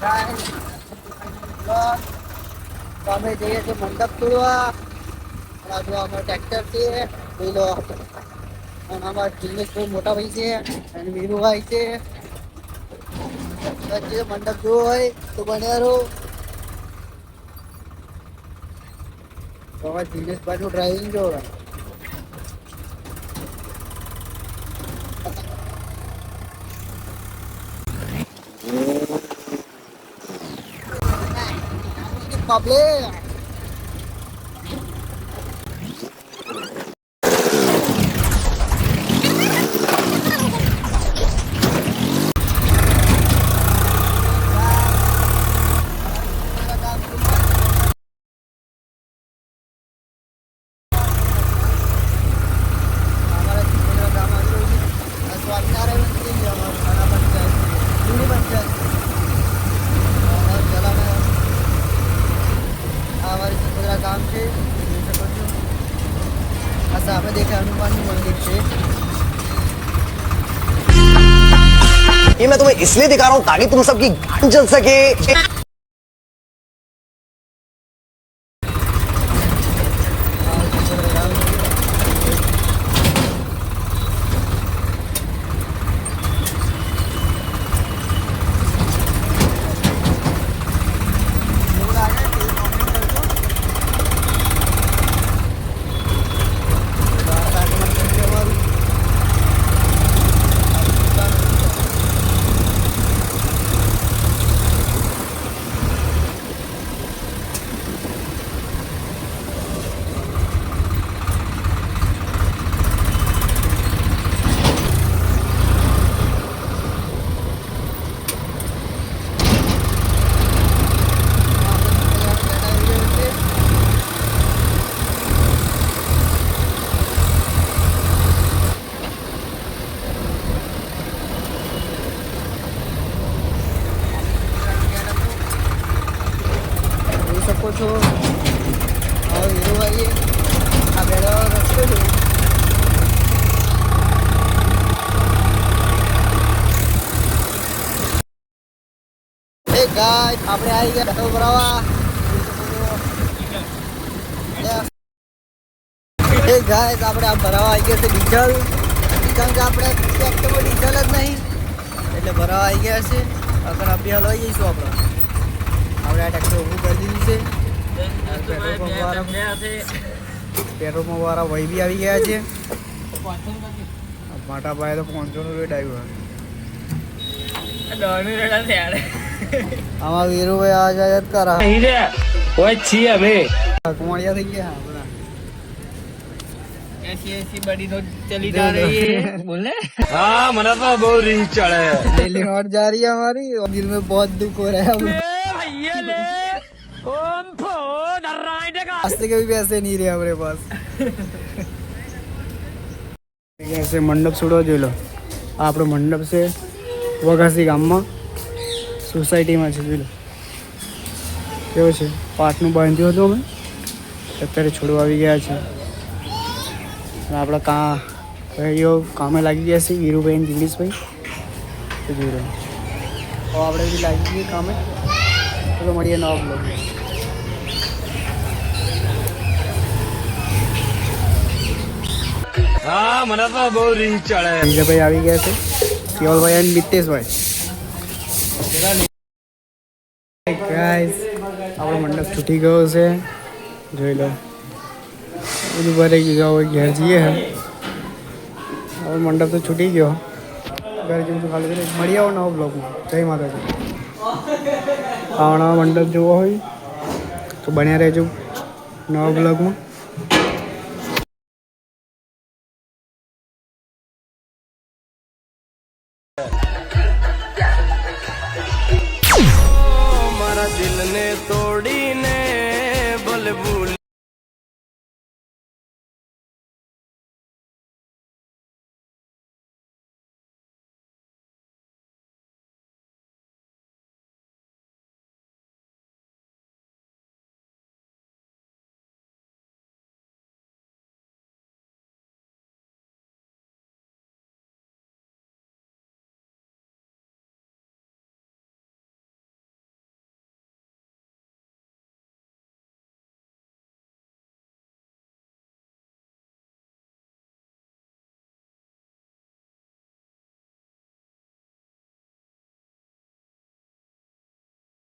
તો અમે જઈએ છીએ મંડપ તોડવા. જો અમારો ટ્રેક્ટર છે જોઈ લો. અને અમારા જિગ્નેશભાઈ મોટા ભાઈ છે અને વીરુભાઈ છે. મંડપ જોવો હોય તો બન્યા રહો. તો અમારા જિગ્નેશભાઈ નું ડ્રાઇવિંગ જોવો. Pablo. काम છે આ સામે દેખે હનુમાનનું મંદિર છે. ये मैं तुम्हें इसलिए दिखा रहा हूं ताकि तुम सबकी गांड जल सके. શકો છો આ વીરુભાઈ આ બેડો રસ્તો છે. એ ગાય આપણે આવી ગયા બેઠો ભરાવા. એ ગાય આપણે આ ભરાવા આવી ગયા છે ડીઝલ. કારણ કે આપણે ટ્રેક્ટરમાં ડીઝલ જ નહીં એટલે ભરાવા આવી ગયા છે. અગર આપણે હલવાઈ જઈશું આપણે આ ટ્રેક્ટર ઊભું કરી દીધું છે. પેટ્રોલ પંપ વાળા વહી બી આવી ગયા છે. માટાભાઈ તો 500 રેટ આવ્યું. આમાં વીરુભાઈ આ જાય કરા છીએ અમે કુમારિયા થઈ ગયા. ऐसी बड़ी तो चली जा रही है बोले. हाँ मना तो बहुत रीच चढ़े दिल्ली और जा रही है हमारी और दिल में बहुत दुख हो रहा है. रास्ते के भी पैसे नहीं रहे हमारे पास. ऐसे मंडप છોડો જોઈ લો. આ આપણો મંડપ છે વઘાસી ગામમાં સોસાયટીમાં છે. જોઈ લો કેવો છે. પાટનું બાંધ્યું હતું અમે અત્યારે છોડવા આવી ગયા છે. આપણા ભાઈઓ કામે લાગી ગયા છે વીરુભાઈ અને દિનેશભાઈ. તો જોઈ લો તો આપણે બી લાગી ગઈએ કામે. તો મળીએ નવા બ્લોગ. हाँ मना तो बहुत रीच चढ़े વિજયભાઈ આવી ગયા છે. કેવલભાઈ અને મિતેશભાઈ. ગાઈસ આપણો મંડપ છૂટી ગયો છે. જોઈ લો બધું ભરાઈ ગયું હોય. ઘેર જઈએ હવે મંડપ તો છૂટી ગયો. ઘરે જઈને ખાલી કરી મળી આવો નવો બ્લોગમાં. જય માતાજી. આવા નવા મંડપ જોવો હોય તો બન્યા રહેજો નવા બ્લોગમાં. मारा दिल ने तो